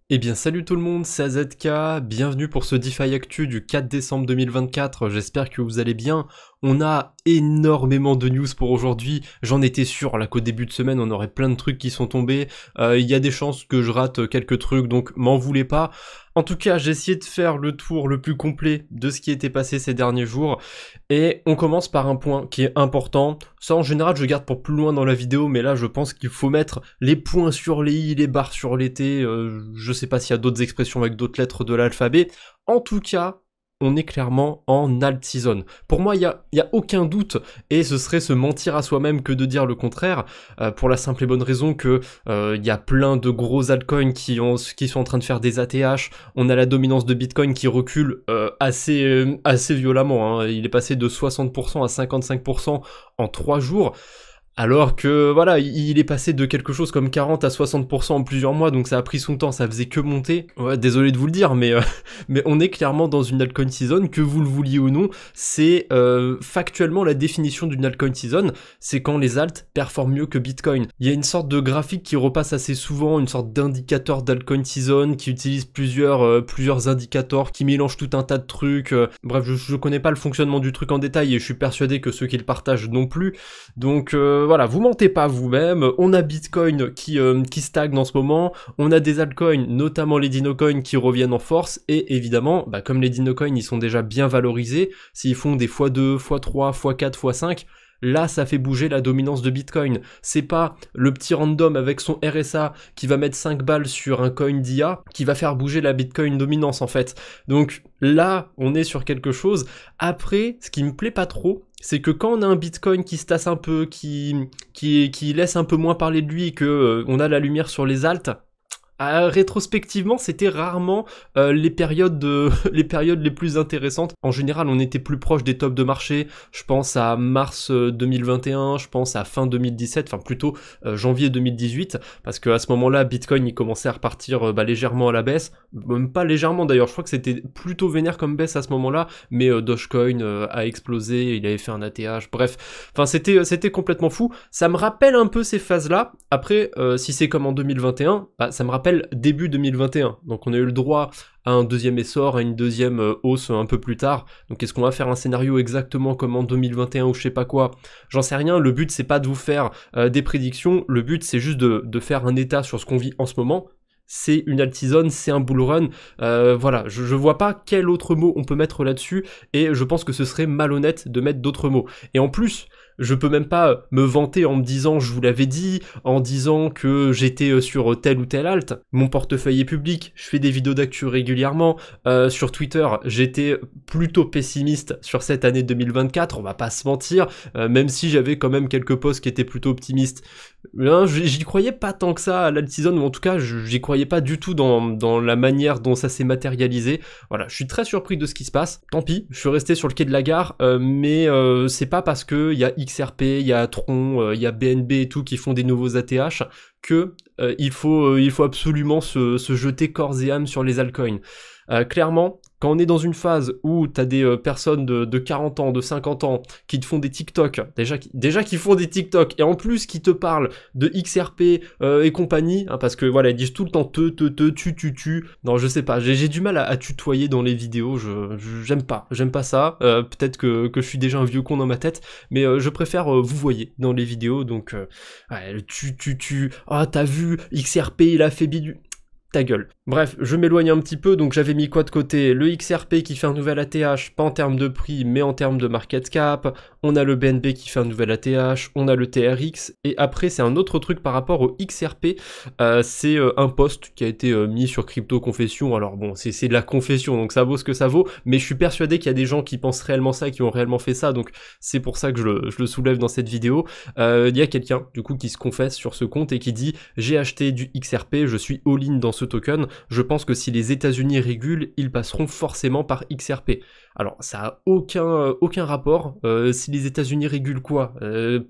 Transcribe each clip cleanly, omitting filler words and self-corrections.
Eh bien salut tout le monde, c'est AZK, bienvenue pour ce DeFi Actu du 4 décembre 2024, j'espère que vous allez bien. On a énormément de news pour aujourd'hui, j'en étais sûr là qu'au début de semaine on aurait plein de trucs qui sont tombés, il y a des chances que je rate quelques trucs donc m'en voulez pas. En tout cas j'ai essayé de faire le tour le plus complet de ce qui était passé ces derniers jours et on commence par un point qui est important. Ça en général je garde pour plus loin dans la vidéo mais là je pense qu'il faut mettre les points sur les i, les barres sur les t, je sais pas s'il y a d'autres expressions avec d'autres lettres de l'alphabet. En tout cas, on est clairement en alt season. Pour moi, il y a aucun doute, et ce serait se mentir à soi-même que de dire le contraire, pour la simple et bonne raison que il y a plein de gros altcoins qui sont en train de faire des ATH. On a la dominance de Bitcoin qui recule assez violemment, hein. Il est passé de 60% à 55% en 3 jours. Alors que voilà, il est passé de quelque chose comme 40 à 60% en plusieurs mois, donc ça a pris son temps, ça faisait que monter. Ouais, désolé de vous le dire, mais mais on est clairement dans une altcoin season, que vous le vouliez ou non, c'est factuellement la définition d'une altcoin season, c'est quand les alts performent mieux que Bitcoin. Il y a une sorte de graphique qui repasse assez souvent, une sorte d'indicateur d'altcoin season, qui utilise plusieurs indicateurs, qui mélange tout un tas de trucs. Bref, je connais pas le fonctionnement du truc en détail, et je suis persuadé que ceux qui le partagent non plus, donc voilà, vous mentez pas vous-même, on a Bitcoin qui stagne en ce moment, on a des altcoins, notamment les Dinocoins qui reviennent en force, et évidemment, bah, comme les Dinocoins ils sont déjà bien valorisés, s'ils font des x2, x3, x4, x5, là ça fait bouger la dominance de Bitcoin. C'est pas le petit random avec son RSA qui va mettre 5 balles sur un coin d'IA qui va faire bouger la Bitcoin dominance en fait. Donc là on est sur quelque chose. Après, ce qui me plaît pas trop, c'est que quand on a un Bitcoin qui se tasse un peu, qui laisse un peu moins parler de lui et que on a la lumière sur les alts, rétrospectivement, c'était rarement les périodes les périodes les plus intéressantes. En général, on était plus proche des tops de marché. Je pense à mars 2021, je pense à fin 2017, enfin plutôt janvier 2018, parce que à ce moment-là, Bitcoin il commençait à repartir légèrement à la baisse, même pas légèrement d'ailleurs. Je crois que c'était plutôt vénère comme baisse à ce moment-là, mais Dogecoin a explosé, il avait fait un ATH. Bref, enfin c'était complètement fou. Ça me rappelle un peu ces phases-là. Après, si c'est comme en 2021, bah, ça me rappelle début 2021, donc on a eu le droit à un deuxième essor, à une deuxième hausse un peu plus tard. Donc est-ce qu'on va faire un scénario exactement comme en 2021 ou je sais pas quoi? J'en sais rien, le but c'est pas de vous faire des prédictions, le but c'est juste de faire un état sur ce qu'on vit en ce moment. C'est une alt season, c'est un bull run, voilà, je vois pas quel autre mot on peut mettre là-dessus, et je pense que ce serait malhonnête de mettre d'autres mots. Et en plus, je peux même pas me vanter en me disant je vous l'avais dit, en disant que j'étais sur tel ou tel alt. Mon portefeuille est public, je fais des vidéos d'actu régulièrement, sur Twitter j'étais plutôt pessimiste sur cette année 2024, on va pas se mentir, même si j'avais quand même quelques posts qui étaient plutôt optimistes. J'y croyais pas tant que ça à l'alt season, ou en tout cas j'y croyais pas du tout dans la manière dont ça s'est matérialisé. Voilà, je suis très surpris de ce qui se passe, tant pis, je suis resté sur le quai de la gare, mais c'est pas parce que il y a XRP, il y a Tron, il y a BNB et tout qui font des nouveaux ATH que il faut absolument se jeter corps et âme sur les altcoins. Clairement, quand on est dans une phase où t'as des personnes de 40 ans, de 50 ans, qui te font des TikTok, déjà qui font des TikTok, et en plus qui te parlent de XRP et compagnie, hein, parce que voilà, ils disent tout le temps tu. Non, je sais pas, j'ai du mal à tutoyer dans les vidéos, j'aime pas ça. Peut-être que je suis déjà un vieux con dans ma tête, mais je préfère vous voyez dans les vidéos, donc ouais, ah t'as vu, XRP il a fait bidu. Ta gueule. Bref, je m'éloigne un petit peu, donc j'avais mis quoi de côté? Le XRP qui fait un nouvel ATH, pas en termes de prix, mais en termes de market cap. On a le BNB qui fait un nouvel ATH, on a le TRX, et après c'est un autre truc par rapport au XRP, c'est un post qui a été mis sur Crypto Confession. Alors bon, c'est de la confession, donc ça vaut ce que ça vaut, mais je suis persuadé qu'il y a des gens qui pensent réellement ça, qui ont réellement fait ça, donc c'est pour ça que je le soulève dans cette vidéo. Il y a quelqu'un, du coup, qui se confesse sur ce compte et qui dit « J'ai acheté du XRP, je suis all-in dans ce token, je pense que si les États-Unis régulent, ils passeront forcément par XRP. » Alors, ça a aucun rapport. Si les États-Unis régulent quoi,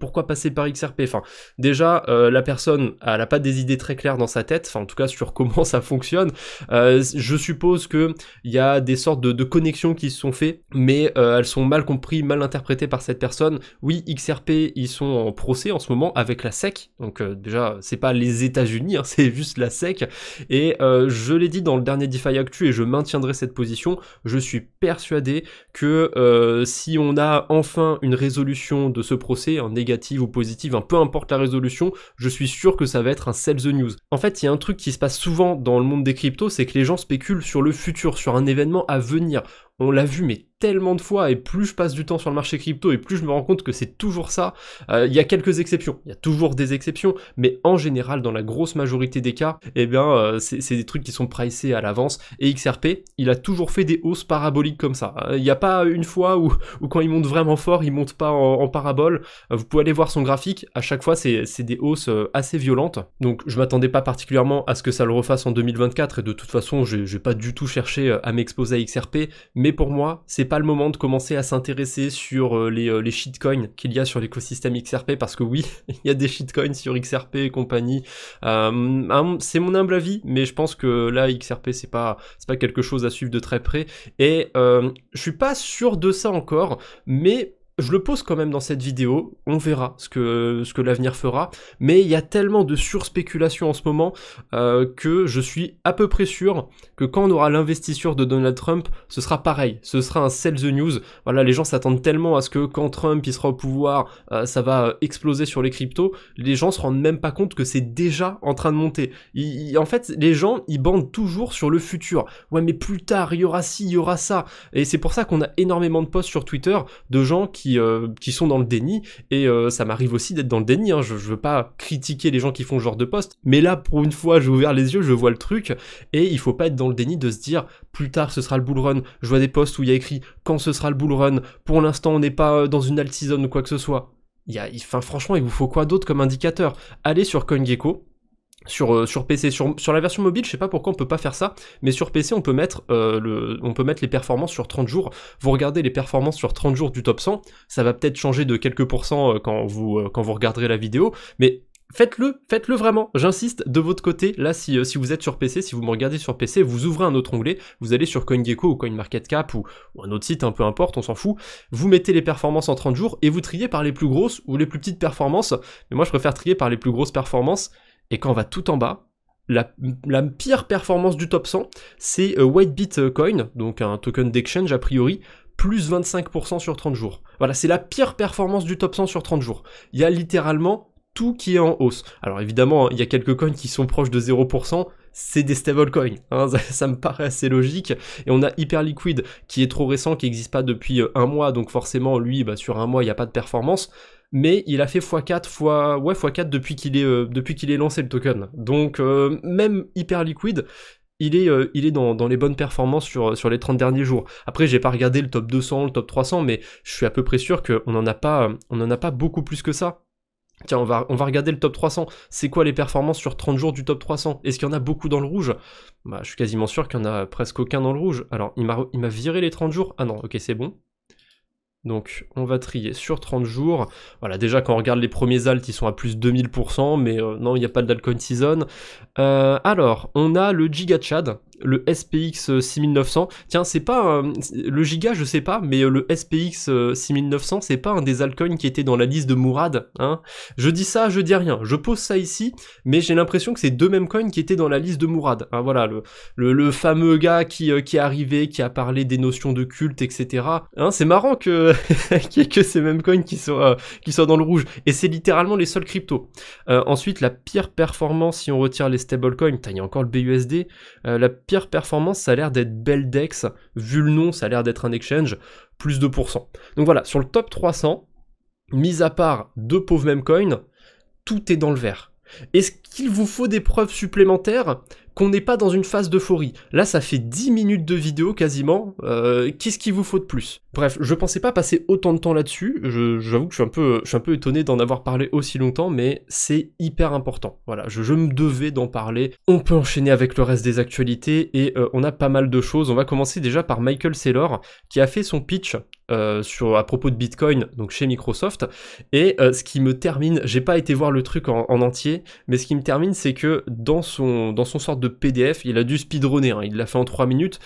pourquoi passer par XRP? Enfin, déjà, la personne, elle a pas des idées très claires dans sa tête, enfin, en tout cas, sur comment ça fonctionne. Je suppose que il y a des sortes de connexions qui se sont faites, mais elles sont mal comprises, mal interprétées par cette personne. Oui, XRP, ils sont en procès en ce moment avec la SEC, donc déjà, c'est pas les États-Unis, hein, c'est juste la SEC, et je l'ai dit dans le dernier DeFi Actu et je maintiendrai cette position, je suis persuadé que si on a enfin une résolution de ce procès, négative ou positive, peu importe la résolution, je suis sûr que ça va être un sell the news. En fait, il y a un truc qui se passe souvent dans le monde des cryptos, c'est que les gens spéculent sur le futur, sur un événement à venir. On l'a vu mais tellement de fois, et plus je passe du temps sur le marché crypto et plus je me rends compte que c'est toujours ça. Il y a quelques exceptions, il y a toujours des exceptions, mais en général dans la grosse majorité des cas, eh bien c'est des trucs qui sont pricés à l'avance, et XRP, il a toujours fait des hausses paraboliques comme ça. Il n'y a pas une fois où quand il monte vraiment fort, il monte pas en parabole. Vous pouvez aller voir son graphique, à chaque fois c'est des hausses assez violentes, donc je m'attendais pas particulièrement à ce que ça le refasse en 2024, et de toute façon j'ai pas du tout cherché à m'exposer à XRP, mais pour moi, c'est pas le moment de commencer à s'intéresser sur les shitcoins qu'il y a sur l'écosystème XRP, parce que oui, il y a des shitcoins sur XRP et compagnie. C'est mon humble avis, mais je pense que là, XRP, c'est pas quelque chose à suivre de très près. Et je suis pas sûr de ça encore, mais je le pose quand même dans cette vidéo, on verra ce que l'avenir fera, mais il y a tellement de surspéculation en ce moment que je suis à peu près sûr que quand on aura l'investiture de Donald Trump, ce sera pareil, ce sera un sell the news. Voilà, les gens s'attendent tellement à ce que quand Trump il sera au pouvoir, ça va exploser sur les cryptos, les gens se rendent même pas compte que c'est déjà en train de monter. En fait, les gens, ils bandent toujours sur le futur. Ouais, mais plus tard, il y aura ci, il y aura ça. Et c'est pour ça qu'on a énormément de posts sur Twitter de gens qui sont dans le déni, et ça m'arrive aussi d'être dans le déni, je veux pas critiquer les gens qui font ce genre de post, mais là pour une fois j'ai ouvert les yeux, je vois le truc, et il faut pas être dans le déni de se dire plus tard ce sera le bull run. Je vois des posts où il y a écrit quand ce sera le bull run, pour l'instant on n'est pas dans une alt season ou quoi que ce soit. Franchement, il vous faut quoi d'autre comme indicateur? Allez sur CoinGecko, sur PC, sur la version mobile, je sais pas pourquoi on peut pas faire ça, mais sur PC on peut mettre les performances sur 30 jours. Vous regardez les performances sur 30 jours du top 100, ça va peut-être changer de quelques pourcents quand vous regarderez la vidéo, mais faites-le vraiment, j'insiste, de votre côté. Là, si vous êtes sur PC, si vous me regardez sur PC, vous ouvrez un autre onglet, vous allez sur CoinGecko ou CoinMarketCap ou un autre site, peu importe, on s'en fout, vous mettez les performances en 30 jours et vous triez par les plus grosses ou les plus petites performances, mais moi je préfère trier par les plus grosses performances. Et quand on va tout en bas, la pire performance du top 100, c'est Whitebit Coin, donc un token d'exchange a priori, plus 25% sur 30 jours. Voilà, c'est la pire performance du top 100 sur 30 jours. Il y a littéralement tout qui est en hausse. Alors évidemment, il y a quelques coins qui sont proches de 0%, c'est des stablecoins, ça me paraît assez logique. Et on a Hyperliquid qui est trop récent, qui n'existe pas depuis un mois, donc forcément lui, sur un mois il n'y a pas de performance. Mais il a fait x4 depuis qu'il est lancé le token. Donc même Hyperliquid, il est dans les bonnes performances sur les 30 derniers jours. Après, j'ai pas regardé le top 200, le top 300, mais je suis à peu près sûr qu'on en a pas beaucoup plus que ça. Tiens, on va regarder le top 300. C'est quoi les performances sur 30 jours du top 300? Est-ce qu'il y en a beaucoup dans le rouge? Je suis quasiment sûr qu'il y en a presque aucun dans le rouge. Alors, il m'a viré les 30 jours. Ah non, ok, c'est bon. Donc on va trier sur 30 jours. Voilà, déjà quand on regarde les premiers alts, ils sont à plus de 2000%, mais non, il n'y a pas de altcoin season. Alors, on a le Giga Chad, le SPX 6900. Tiens, c'est pas le Giga, je sais pas, mais le SPX 6900, c'est pas un des altcoins qui était dans la liste de Mourad, hein. Je dis ça, je dis rien. Je pose ça ici, mais j'ai l'impression que c'est deux mêmes coins qui étaient dans la liste de Mourad. Hein, voilà, le fameux gars qui est arrivé, qui a parlé des notions de culte, etc. Hein, c'est marrant qu'il y ait que ces mêmes coins qui soient dans le rouge. Et c'est littéralement les seuls cryptos. Ensuite, la pire performance, si on retire les stablecoins, il y a encore le BUSD, la pire performance, ça a l'air d'être Beldex, vu le nom, ça a l'air d'être un exchange, plus 2%. Donc voilà, sur le top 300, mis à part deux pauvres memcoins, tout est dans le vert. Est-ce qu'il vous faut des preuves supplémentaires qu'on n'est pas dans une phase d'euphorie? Là, ça fait 10 minutes de vidéo quasiment, qu'est-ce qu'il vous faut de plus? Bref, je pensais pas passer autant de temps là-dessus, j'avoue que je suis un peu étonné d'en avoir parlé aussi longtemps, mais c'est hyper important. Voilà, je me devais d'en parler. On peut enchaîner avec le reste des actualités, et on a pas mal de choses. On va commencer déjà par Michael Saylor, qui a fait son pitch à propos de Bitcoin, donc chez Microsoft, et ce qui me termine, j'ai pas été voir le truc en entier, mais ce qui me termine, c'est que dans son sorte de PDF, il a dû speedrunner, hein, il l'a fait en 3 minutes,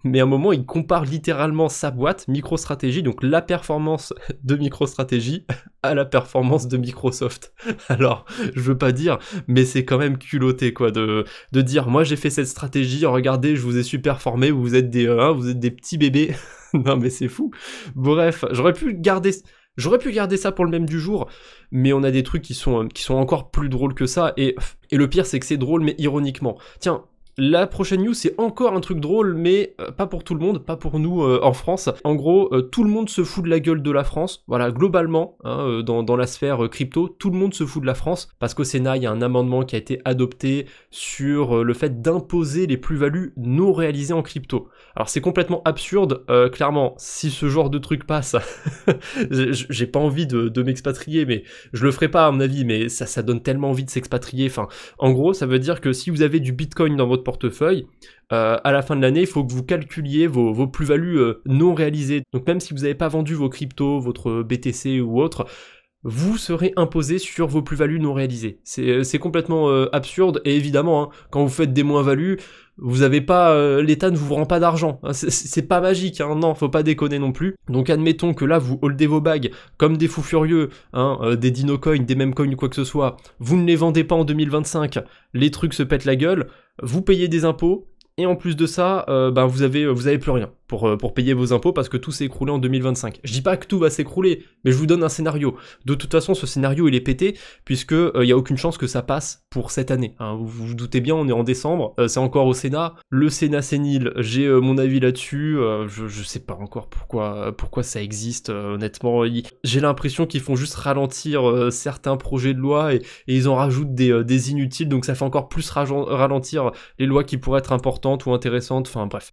mais à un moment, il compare littéralement sa boîte, MicroStrategy, donc la performance de MicroStrategy, à la performance de Microsoft. Alors, je veux pas dire, mais c'est quand même culotté, quoi, de dire, moi j'ai fait cette stratégie, regardez, je vous ai super formé, vous êtes des petits bébés. Non mais c'est fou. Bref, j'aurais pu garder ça pour le même du jour, mais on a des trucs qui sont encore plus drôles que ça, et le pire c'est que c'est drôle mais ironiquement. Tiens, la prochaine news, c'est encore un truc drôle, mais pas pour tout le monde, pas pour nous en France. En gros, tout le monde se fout de la gueule de la France. Voilà, globalement, hein, dans la sphère crypto, tout le monde se fout de la France, parce qu'au Sénat, il y a un amendement qui a été adopté sur le fait d'imposer les plus-values non réalisées en crypto. Alors c'est complètement absurde, clairement, si ce genre de truc passe, j'ai pas envie de m'expatrier, mais je le ferai pas à mon avis, mais ça donne tellement envie de s'expatrier. Enfin, en gros, ça veut dire que si vous avez du Bitcoin dans votre portefeuille, à la fin de l'année, il faut que vous calculiez vos plus-values non réalisées. Donc même si vous n'avez pas vendu vos cryptos, votre BTC ou autre, vous serez imposé sur vos plus-values non réalisées. C'est complètement absurde, et évidemment, hein, quand vous faites des moins-values, vous avez pas, l'État ne vous rend pas d'argent, hein, c'est pas magique, hein, non, faut pas déconner non plus. Donc admettons que là, vous holdez vos bags comme des fous furieux, hein, des dinocoins, des memecoins ou quoi que ce soit, vous ne les vendez pas en 2025, les trucs se pètent la gueule, vous payez des impôts, et en plus de ça, ben vous avez plus rien pour payer vos impôts parce que tout s'est écroulé en 2025. Je dis pas que tout va s'écrouler, mais je vous donne un scénario. De toute façon, ce scénario il est pété puisque y a aucune chance que ça passe pour cette année. Hein. Vous vous doutez bien, on est en décembre, c'est encore au Sénat. Le Sénat sénile, j'ai mon avis là-dessus. Je sais pas encore pourquoi ça existe. Honnêtement, j'ai l'impression qu'ils font juste ralentir certains projets de loi et ils en rajoutent des inutiles, donc ça fait encore plus ralentir les lois qui pourraient être importantes ou intéressantes. Enfin bref.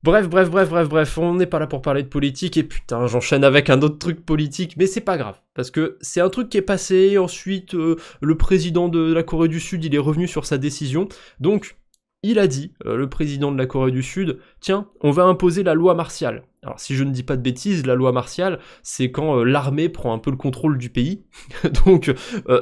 On n'est pas là pour parler de politique, et putain, j'enchaîne avec un autre truc politique, mais c'est pas grave, parce que c'est un truc qui est passé, ensuite, le président de la Corée du Sud, il est revenu sur sa décision, donc, il a dit, le président de la Corée du Sud, tiens, on va imposer la loi martiale. Alors si je ne dis pas de bêtises, la loi martiale, c'est quand l'armée prend un peu le contrôle du pays. Donc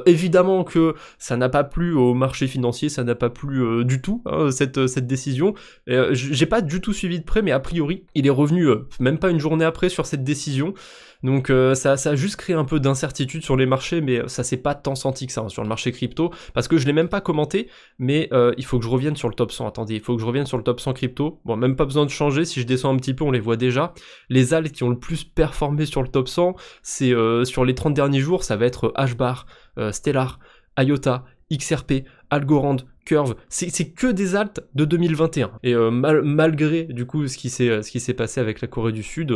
évidemment que ça n'a pas plu au marché financier, ça n'a pas plu du tout, hein, cette décision. J'ai pas du tout suivi de près, mais a priori, il est revenu même pas une journée après sur cette décision. Donc ça a juste créé un peu d'incertitude sur les marchés, mais ça s'est pas tant senti que ça hein, sur le marché crypto, parce que je l'ai même pas commenté, mais il faut que je revienne sur le top 100, attendez, il faut que je revienne sur le top 100 crypto, bon même pas besoin de changer, si je descends un petit peu on les voit déjà, les alts qui ont le plus performé sur le top 100, c'est sur les 30 derniers jours, ça va être HBAR, Stellar, IOTA, XRP, Algorand, Curve, c'est que des alts de 2021. Et malgré du coup ce qui s'est passé avec la Corée du Sud,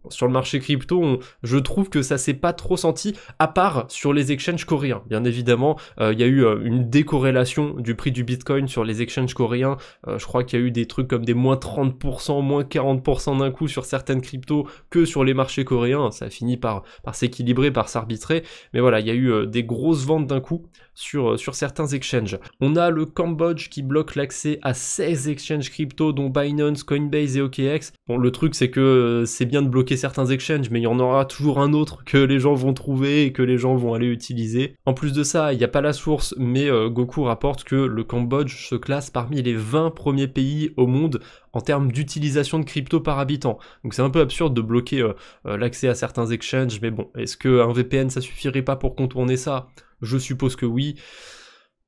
sur le marché crypto, je trouve que ça s'est pas trop senti, à part sur les exchanges coréens. Bien évidemment, il y a eu une décorrélation du prix du Bitcoin sur les exchanges coréens. Je crois qu'il y a eu des trucs comme des moins 30%, moins 40% d'un coup sur certaines cryptos que sur les marchés coréens. Ça a fini par s'équilibrer, par s'arbitrer. Mais voilà, il y a eu des grosses ventes d'un coup sur certains exchanges. On a le Cambodge qui bloque l'accès à 16 exchanges crypto dont Binance, Coinbase et OKX. Bon, le truc c'est que c'est bien de bloquer certains exchanges, mais il y en aura toujours un autre que les gens vont trouver et que les gens vont aller utiliser. En plus de ça, il n'y a pas la source, mais Goku rapporte que le Cambodge se classe parmi les 20 premiers pays au monde en termes d'utilisation de crypto par habitant. Donc c'est un peu absurde de bloquer l'accès à certains exchanges, mais bon, est-ce qu'un VPN ça suffirait pas pour contourner ça ? Je suppose que oui.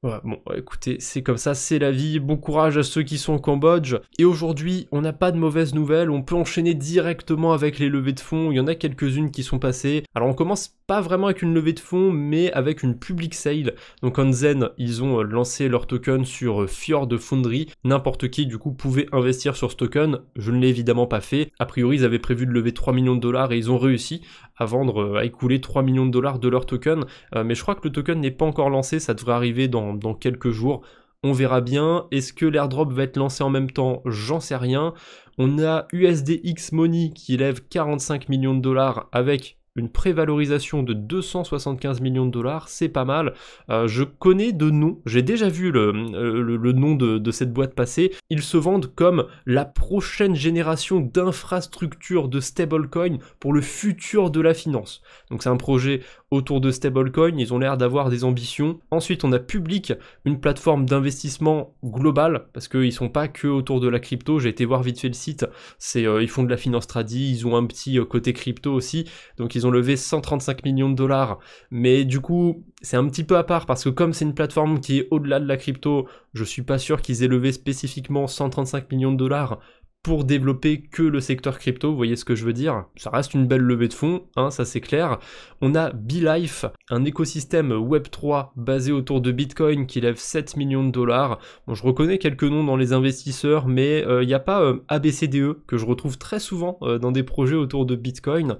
Ouais, bon, écoutez, c'est comme ça, c'est la vie, bon courage à ceux qui sont au Cambodge. Et aujourd'hui, on n'a pas de mauvaises nouvelles, on peut enchaîner directement avec les levées de fonds, il y en a quelques-unes qui sont passées. Alors on commence pas vraiment avec une levée de fonds, mais avec une public sale. Donc Onzen, ils ont lancé leur token sur Fjord Foundry, n'importe qui du coup pouvait investir sur ce token, je ne l'ai évidemment pas fait. A priori, ils avaient prévu de lever 3 millions de dollars et ils ont réussi à vendre, à écouler 3 millions de dollars de leur token, mais je crois que le token n'est pas encore lancé, ça devrait arriver dans quelques jours, on verra bien. Est-ce que l'airdrop va être lancé en même temps? J'en sais rien. On a USDX Money qui lève 45 millions de dollars avec une prévalorisation de 275 millions de dollars, c'est pas mal. Je connais de noms, j'ai déjà vu le nom de cette boîte passer. Ils se vendent comme la prochaine génération d'infrastructures de stablecoin pour le futur de la finance. Donc c'est un projet autour de stablecoin, ils ont l'air d'avoir des ambitions. Ensuite on a Public, une plateforme d'investissement globale, parce qu'ils sont pas que autour de la crypto, j'ai été voir vite fait le site, ils font de la finance tradi, ils ont un petit côté crypto aussi, donc ils ont levé 135 millions de dollars, mais du coup c'est un petit peu à part, parce que comme c'est une plateforme qui est au-delà de la crypto, je suis pas sûr qu'ils aient levé spécifiquement 135 millions de dollars pour développer que le secteur crypto, vous voyez ce que je veux dire? Ça reste une belle levée de fonds, hein, ça c'est clair. On a BeLife, un écosystème Web3 basé autour de Bitcoin qui lève 7 millions de dollars. Bon, je reconnais quelques noms dans les investisseurs, mais il n'y a pas ABCDE, que je retrouve très souvent dans des projets autour de Bitcoin.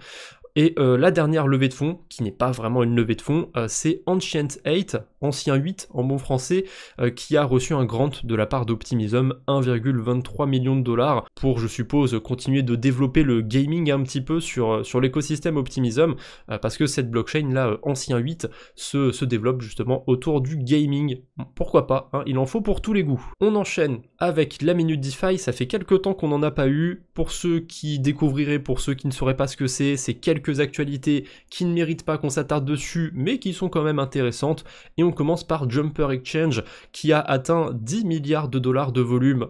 Et la dernière levée de fonds, qui n'est pas vraiment une levée de fonds, c'est Ancient 8, Ancien 8 en bon français, qui a reçu un grant de la part d'Optimism, 1,23 million de dollars, pour, je suppose, continuer de développer le gaming un petit peu sur l'écosystème Optimism, parce que cette blockchain-là, Ancien 8, se développe justement autour du gaming. Pourquoi pas, hein, il en faut pour tous les goûts. On enchaîne avec la Minute DeFi, ça fait quelques temps qu'on n'en a pas eu. Pour ceux qui découvriraient, pour ceux qui ne sauraient pas ce que c'est quelques actualités qui ne méritent pas qu'on s'attarde dessus, mais qui sont quand même intéressantes. Et on commence par Jumper Exchange, qui a atteint 10 milliards de dollars de volume,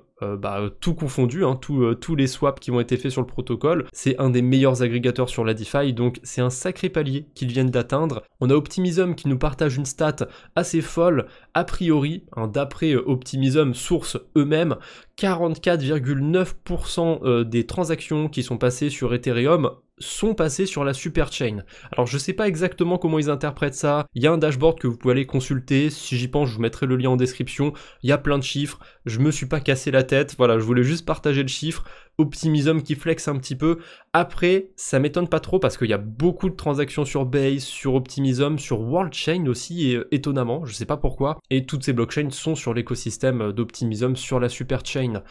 tout confondu, hein, tous les swaps qui ont été faits sur le protocole. C'est un des meilleurs agrégateurs sur la DeFi, donc c'est un sacré palier qu'ils viennent d'atteindre. On a Optimism qui nous partage une stat assez folle, a priori, hein, d'après Optimism source eux-mêmes, 44,9% des transactions qui sont passées sur Ethereum sont passés sur la superchain. Alors je sais pas exactement comment ils interprètent ça, il y a un dashboard que vous pouvez aller consulter, si j'y pense je vous mettrai le lien en description, il y a plein de chiffres, je me suis pas cassé la tête, voilà, je voulais juste partager le chiffre, Optimism qui flex un petit peu. Après, ça m'étonne pas trop parce qu'il y a beaucoup de transactions sur Base, sur Optimism, sur WorldChain aussi, et étonnamment, je sais pas pourquoi, et toutes ces blockchains sont sur l'écosystème d'Optimism sur la superchain.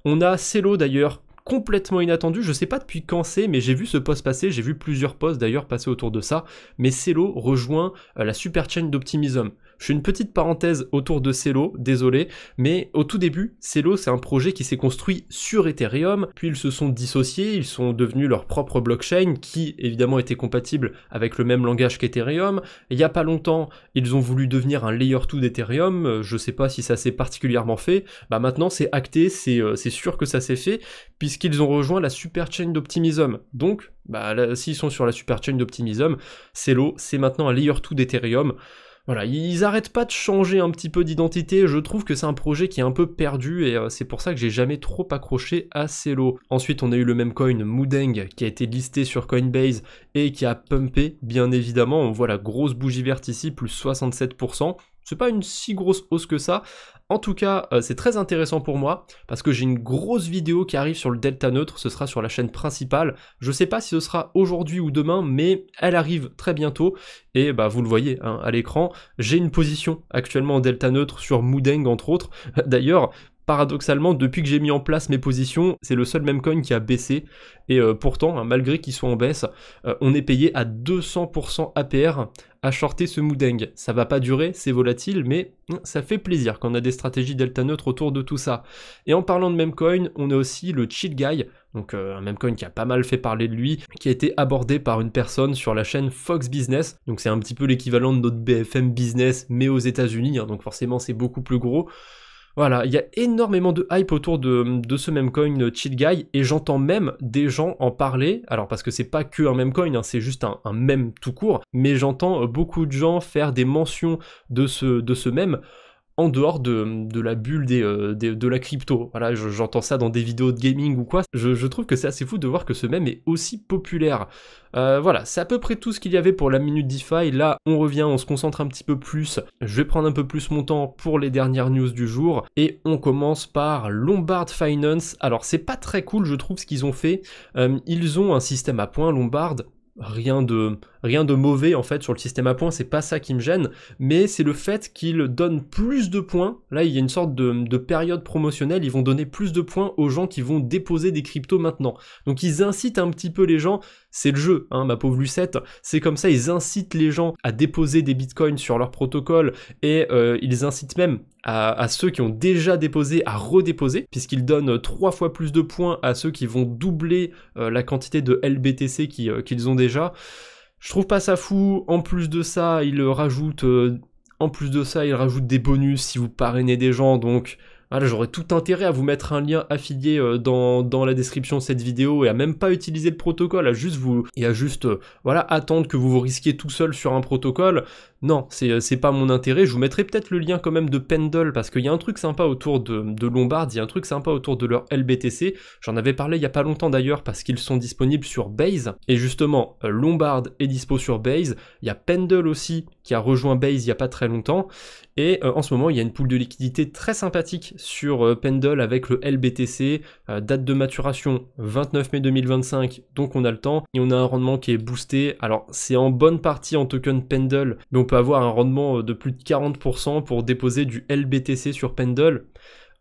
On a Celo d'ailleurs, complètement inattendu, je sais pas depuis quand c'est, mais j'ai vu ce post passer, j'ai vu plusieurs posts d'ailleurs passer autour de ça, mais Celo rejoint la superchain d'Optimism. Je fais une petite parenthèse autour de Celo, désolé, mais au tout début, Celo c'est un projet qui s'est construit sur Ethereum, puis ils se sont dissociés, ils sont devenus leur propre blockchain, qui évidemment était compatible avec le même langage qu'Ethereum. Il y a pas longtemps, ils ont voulu devenir un layer 2 d'Ethereum, je sais pas si ça s'est particulièrement fait, maintenant c'est acté, c'est sûr que ça s'est fait, puisqu'ils ont rejoint la superchain d'Optimism. Donc, s'ils sont sur la superchain d'Optimism, Celo c'est maintenant un layer 2 d'Ethereum. Voilà, ils arrêtent pas de changer un petit peu d'identité, je trouve que c'est un projet qui est un peu perdu et c'est pour ça que j'ai jamais trop accroché à Celo. Ensuite on a eu le même coin Mudeng qui a été listé sur Coinbase et qui a pumpé bien évidemment, on voit la grosse bougie verte ici, plus 67%. C'est pas une si grosse hausse que ça. En tout cas, c'est très intéressant pour moi, parce que j'ai une grosse vidéo qui arrive sur le delta neutre, ce sera sur la chaîne principale. Je sais pas si ce sera aujourd'hui ou demain, mais elle arrive très bientôt, et vous le voyez hein, à l'écran, j'ai une position actuellement en delta neutre sur Mudeng entre autres. D'ailleurs, paradoxalement, depuis que j'ai mis en place mes positions, c'est le seul meme coin qui a baissé, et pourtant, hein, malgré qu'il soit en baisse, on est payé à 200% APR à shorter ce Mudeng. Ça va pas durer, c'est volatile, mais ça fait plaisir quand on a des stratégies delta neutre autour de tout ça. Et en parlant de meme coin, on a aussi le Chill Guy, donc un meme coin qui a pas mal fait parler de lui, qui a été abordé par une personne sur la chaîne Fox Business, donc c'est un petit peu l'équivalent de notre BFM Business, mais aux États-Unis, hein, donc forcément c'est beaucoup plus gros. Voilà, il y a énormément de hype autour de ce meme coin Chill Guy, et j'entends même des gens en parler, alors parce que c'est pas que un meme coin, hein, c'est juste un meme tout court, mais j'entends beaucoup de gens faire des mentions de ce meme en dehors de la bulle de la crypto. Voilà, j'entends ça dans des vidéos de gaming ou quoi. Je trouve que c'est assez fou de voir que ce mème est aussi populaire. Voilà, c'est à peu près tout ce qu'il y avait pour la Minute DeFi. Là, on revient, on se concentre un petit peu plus. Je vais prendre un peu plus mon temps pour les dernières news du jour. Et on commence par Lombard Finance. Alors, c'est pas très cool, je trouve, ce qu'ils ont fait. Ils ont un système à points, Lombard. Rien de rien de mauvais en fait sur le système à points, c'est pas ça qui me gêne, mais c'est le fait qu'ils donnent plus de points. Là il y a une sorte de période promotionnelle, ils vont donner plus de points aux gens qui vont déposer des cryptos maintenant. Donc ils incitent un petit peu les gens, c'est le jeu, hein, ma pauvre Lucette, c'est comme ça, ils incitent les gens à déposer des bitcoins sur leur protocole et ils incitent même à ceux qui ont déjà déposé à redéposer, puisqu'ils donnent 3 fois plus de points à ceux qui vont doubler la quantité de LBTC qu'ils ont déjà. Je trouve pas ça fou. En plus de ça, ils rajoutent des bonus si vous parrainez des gens, donc voilà, j'aurais tout intérêt à vous mettre un lien affilié dans la description de cette vidéo et à même pas utiliser le protocole, à juste voilà, attendre que vous vous risquiez tout seul sur un protocole. Non, c'est pas mon intérêt. Je vous mettrai peut-être le lien quand même de Pendle, parce qu'il y a un truc sympa autour de Lombard, il y a un truc sympa autour de leur LBTC. J'en avais parlé il y a pas longtemps d'ailleurs, parce qu'ils sont disponibles sur Base. Et justement, Lombard est dispo sur Base. Il y a Pendle aussi, qui a rejoint Base il y a pas très longtemps. Et en ce moment, il y a une pool de liquidité très sympathique sur Pendle avec le LBTC. Date de maturation 29 mai 2025, donc on a le temps. Et on a un rendement qui est boosté. Alors, c'est en bonne partie en token Pendle, mais on peut avoir un rendement de plus de 40% pour déposer du LBTC sur Pendle.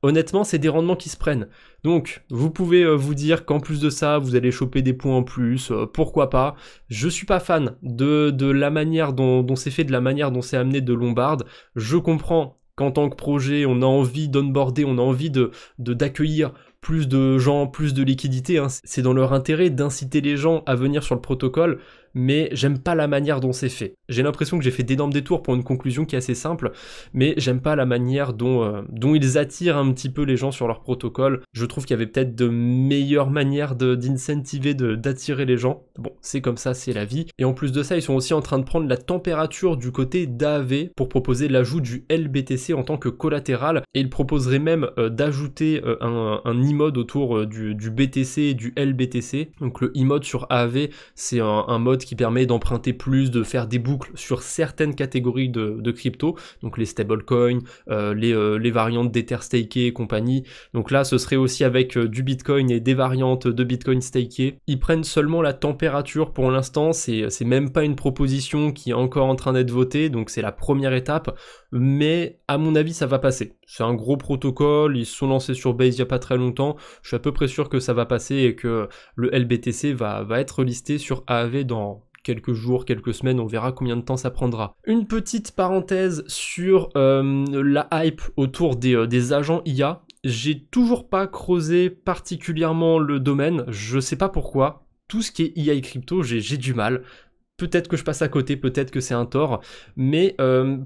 Honnêtement, c'est des rendements qui se prennent. Donc, vous pouvez vous dire qu'en plus de ça, vous allez choper des points en plus, pourquoi pas. Je suis pas fan de la manière dont c'est fait, de la manière dont c'est amené de Lombard. Je comprends qu'en tant que projet, on a envie d'onboarder, on a envie d'accueillir plus de gens, plus de liquidités, hein. C'est dans leur intérêt d'inciter les gens à venir sur le protocole, mais j'aime pas la manière dont c'est fait. J'ai l'impression que j'ai fait d'énormes détours pour une conclusion qui est assez simple, mais j'aime pas la manière dont ils attirent un petit peu les gens sur leur protocole. Je trouve qu'il y avait peut-être de meilleures manières d'incentiver, d'attirer les gens. Bon, c'est comme ça, c'est la vie. Et en plus de ça, ils sont aussi en train de prendre la température du côté d'AAV pour proposer l'ajout du LBTC en tant que collatéral, et ils proposeraient même d'ajouter un e-mode autour du BTC et du LBTC. Donc le e-mode sur AAV, c'est un mode qui permet d'emprunter plus, de faire des boucles sur certaines catégories de crypto, donc les stablecoins, les variantes d'Ether staké et compagnie. Donc là, ce serait aussi avec du Bitcoin et des variantes de Bitcoin staké. Ils prennent seulement la température pour l'instant, c'est même pas une proposition qui est encore en train d'être votée, donc c'est la première étape, mais à mon avis, ça va passer. C'est un gros protocole, ils se sont lancés sur Base il y a pas très longtemps, je suis à peu près sûr que ça va passer et que le LBTC va être listé sur AAV dans quelques jours, quelques semaines, on verra combien de temps ça prendra. Une petite parenthèse sur la hype autour des agents IA. J'ai toujours pas creusé particulièrement le domaine, je sais pas pourquoi. Tout ce qui est IA et crypto, j'ai du mal. Peut-être que je passe à côté, peut-être que c'est un tort, mais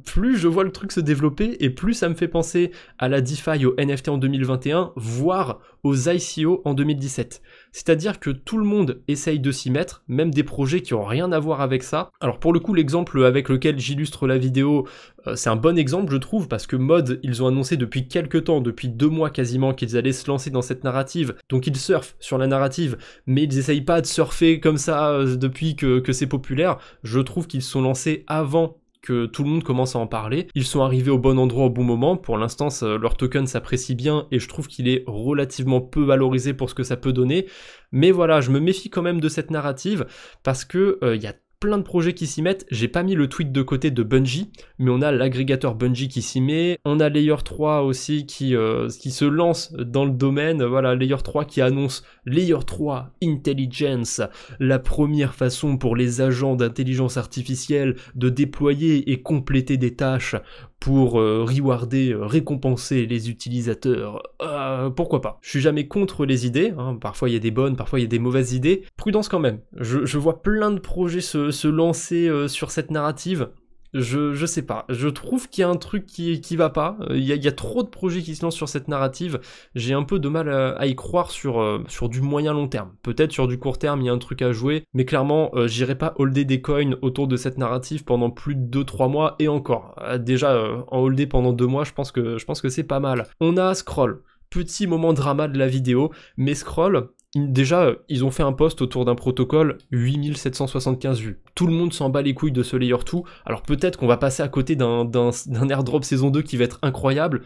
plus je vois le truc se développer et plus ça me fait penser à la DeFi, aux NFT en 2021, voire aux ICO en 2017. C'est-à-dire que tout le monde essaye de s'y mettre, même des projets qui ont rien à voir avec ça. Alors pour le coup, l'exemple avec lequel j'illustre la vidéo, c'est un bon exemple je trouve, parce que Mod, ils ont annoncé depuis quelques temps, depuis 2 mois quasiment, qu'ils allaient se lancer dans cette narrative, donc ils surfent sur la narrative, mais ils essayent pas de surfer comme ça depuis que c'est populaire. Je trouve qu'ils se sont lancés avant que tout le monde commence à en parler. Ils sont arrivés au bon endroit au bon moment. Pour l'instant, leur token s'apprécie bien et je trouve qu'il est relativement peu valorisé pour ce que ça peut donner. Mais voilà, je me méfie quand même de cette narrative parce que y a plein de projets qui s'y mettent. J'ai pas mis le tweet de côté de Bungie, mais on a l'agrégateur Bungie qui s'y met. On a Layer 3 aussi qui se lance dans le domaine. Voilà, Layer 3 qui annonce Layer 3 Intelligence, la première façon pour les agents d'intelligence artificielle de déployer et compléter des tâches pour récompenser les utilisateurs. Pourquoi pas? Je suis jamais contre les idées, hein. Parfois il y a des bonnes, parfois il y a des mauvaises idées. Prudence quand même. Je vois plein de projets se lancer sur cette narrative. Je sais pas, je trouve qu'il y a un truc qui va pas, il y a trop de projets qui se lancent sur cette narrative, j'ai un peu de mal à y croire sur du moyen long terme. Peut-être sur du court terme il y a un truc à jouer, mais clairement j'irai pas holder des coins autour de cette narrative pendant plus de 2-3 mois, et encore, déjà en holder pendant 2 mois je pense que c'est pas mal. On a Scroll, petit moment drama de la vidéo, mais Scroll, déjà, ils ont fait un post autour d'un protocole, 8775 vues. Tout le monde s'en bat les couilles de ce Layer 2, alors peut-être qu'on va passer à côté d'un airdrop saison 2 qui va être incroyable.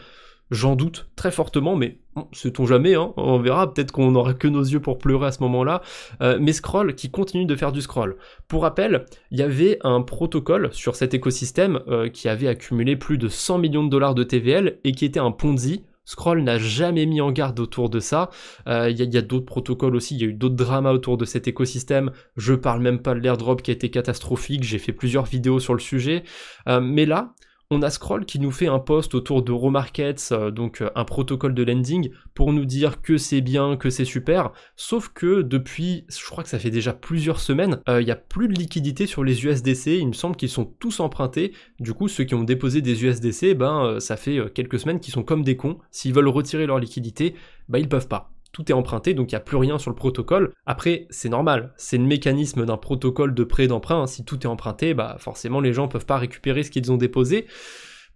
J'en doute très fortement, mais bon, sait-on jamais, hein, on verra, peut-être qu'on n'aura que nos yeux pour pleurer à ce moment-là, mais Scroll qui continue de faire du scroll. Pour rappel, il y avait un protocole sur cet écosystème qui avait accumulé plus de 100 millions de dollars de TVL et qui était un Ponzi. Scroll n'a jamais mis en garde autour de ça. Il y a d'autres protocoles aussi, il y a eu d'autres dramas autour de cet écosystème. Je parle même pas de l'airdrop qui a été catastrophique, j'ai fait plusieurs vidéos sur le sujet. Mais là, on a Scroll qui nous fait un post autour de Romarkets, donc un protocole de lending, pour nous dire que c'est bien, que c'est super, sauf que depuis, je crois que ça fait déjà plusieurs semaines, il n'y a plus de liquidité sur les USDC, il me semble qu'ils sont tous empruntés, du coup ceux qui ont déposé des USDC, ça fait quelques semaines qu'ils sont comme des cons, s'ils veulent retirer leur liquidité, ils peuvent pas. Tout est emprunté, donc il n'y a plus rien sur le protocole. Après, c'est normal, c'est le mécanisme d'un protocole de prêt d'emprunt, hein. Si tout est emprunté, forcément les gens peuvent pas récupérer ce qu'ils ont déposé.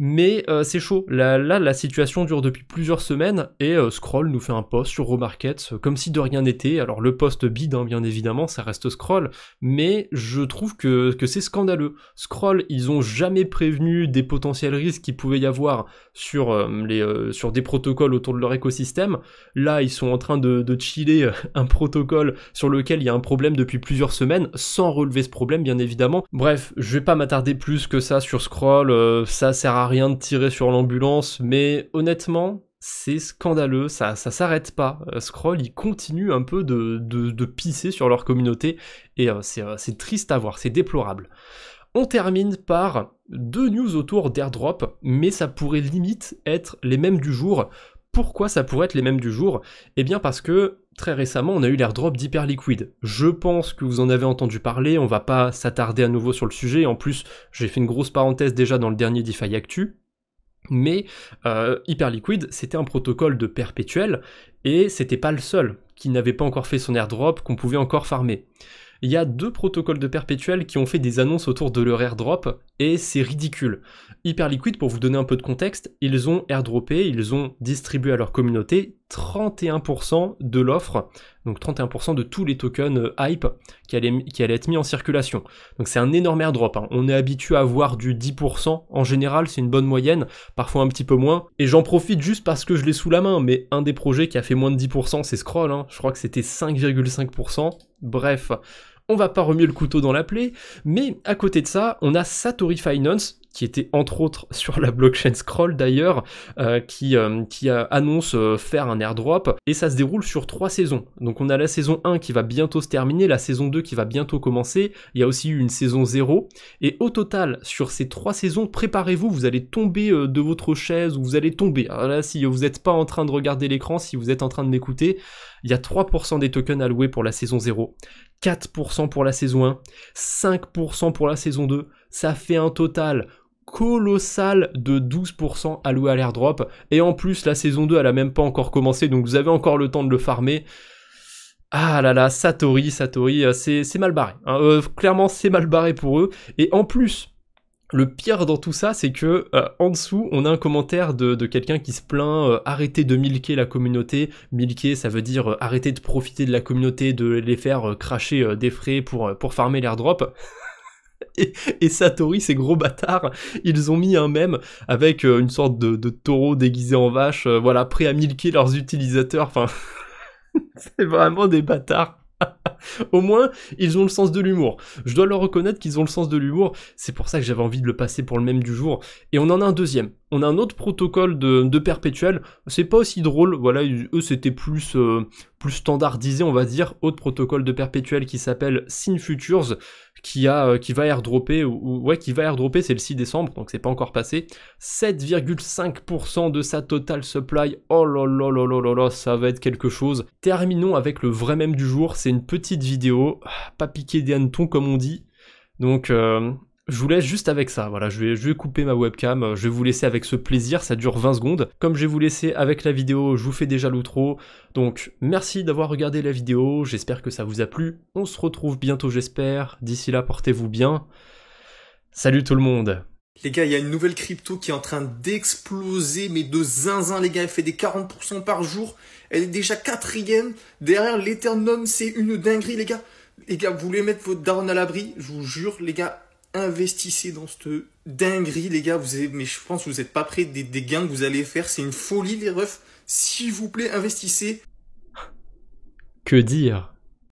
Mais c'est chaud, là la situation dure depuis plusieurs semaines, et Scroll nous fait un post sur Romarkets, comme si de rien n'était. Alors le post bide, hein, bien évidemment, ça reste Scroll, mais je trouve que c'est scandaleux. Scroll, ils ont jamais prévenu des potentiels risques qu'il pouvait y avoir sur, sur des protocoles autour de leur écosystème. Là, ils sont en train de chiller un protocole sur lequel il y a un problème depuis plusieurs semaines, sans relever ce problème, bien évidemment. Bref, je vais pas m'attarder plus que ça sur Scroll, ça sert à rien de tirer sur l'ambulance, mais honnêtement, c'est scandaleux, ça s'arrête pas. Scroll, ils continuent un peu de pisser sur leur communauté, et c'est triste à voir, c'est déplorable. On termine par 2 news autour d'airdrop, mais ça pourrait limite être les mêmes du jour. Pourquoi ça pourrait être les mêmes du jour? Eh bien parce que très récemment on a eu l'airdrop d'Hyperliquid. Je pense que vous en avez entendu parler, on va pas s'attarder à nouveau sur le sujet, en plus j'ai fait une grosse parenthèse déjà dans le dernier DeFi Actu, mais Hyperliquid c'était un protocole de perpétuel, et c'était pas le seul qui n'avait pas encore fait son airdrop, qu'on pouvait encore farmer. Il y a 2 protocoles de perpétuel qui ont fait des annonces autour de leur airdrop, et c'est ridicule. Hyperliquid, pour vous donner un peu de contexte, ils ont airdroppé, ils ont distribué à leur communauté 31% de l'offre, donc 31% de tous les tokens hype qui allaient être mis en circulation. Donc c'est un énorme airdrop, hein. On est habitué à voir du 10%, en général c'est une bonne moyenne, parfois un petit peu moins, et j'en profite juste parce que je l'ai sous la main, mais un des projets qui a fait moins de 10% c'est Scroll, hein. Je crois que c'était 5,5%, bref. On va pas remuer le couteau dans la plaie, mais à côté de ça, on a Satori Finance, qui était entre autres sur la blockchain Scroll d'ailleurs, qui annonce faire un airdrop, et ça se déroule sur 3 saisons. Donc on a la saison 1 qui va bientôt se terminer, la saison 2 qui va bientôt commencer, il y a aussi eu une saison 0, et au total, sur ces 3 saisons, préparez-vous, vous allez tomber de votre chaise, ou vous allez tomber. Alors là, si vous n'êtes pas en train de regarder l'écran, si vous êtes en train de m'écouter, il y a 3% des tokens alloués pour la saison 0, 4% pour la saison 1, 5% pour la saison 2, ça fait un total colossal de 12% alloué à l'airdrop, et en plus la saison 2 elle a même pas encore commencé, donc vous avez encore le temps de le farmer. Ah là là, Satori, c'est mal barré, hein. Clairement c'est mal barré pour eux, et en plus, le pire dans tout ça, c'est que en dessous, on a un commentaire de quelqu'un qui se plaint arrêtez de milquer la communauté. Milquer, ça veut dire arrêter de profiter de la communauté, de les faire cracher des frais pour farmer l'airdrop. Et Satori, ces gros bâtards, ils ont mis un mème avec une sorte de taureau déguisé en vache, voilà, prêt à milquer leurs utilisateurs. Enfin, c'est vraiment des bâtards. Au moins, ils ont le sens de l'humour. Je dois leur reconnaître qu'ils ont le sens de l'humour. C'est pour ça que j'avais envie de le passer pour le même du jour. Et on en a un deuxième. On a un autre protocole de perpétuel. C'est pas aussi drôle. Voilà, eux c'était plus standardisé, on va dire. Autre protocole de perpétuel qui s'appelle SynFutures, qui va airdropper, qui va airdropper, c'est le 6 décembre, donc c'est pas encore passé. 7,5% de sa total supply. Oh là là là là là là, ça va être quelque chose. Terminons avec le vrai mème du jour. C'est une petite vidéo, pas piquer des hannetons comme on dit. Donc je vous laisse juste avec ça, voilà, je vais couper ma webcam, je vais vous laisser avec ce plaisir, ça dure 20 secondes. Comme je vais vous laisser avec la vidéo, je vous fais déjà l'outro. Donc merci d'avoir regardé la vidéo, j'espère que ça vous a plu. On se retrouve bientôt j'espère, d'ici là portez-vous bien. Salut tout le monde. Les gars, il y a une nouvelle crypto qui est en train d'exploser, mais de zinzin, les gars, elle fait des 40% par jour. Elle est déjà 4e. Derrière l'Ethereum, c'est une dinguerie, les gars. Les gars, vous voulez mettre votre daronne à l'abri, je vous jure, les gars, investissez dans cette dinguerie, les gars. Mais je pense que vous n'êtes pas prêts des gains que vous allez faire. C'est une folie, les refs. S'il vous plaît, investissez. Que dire?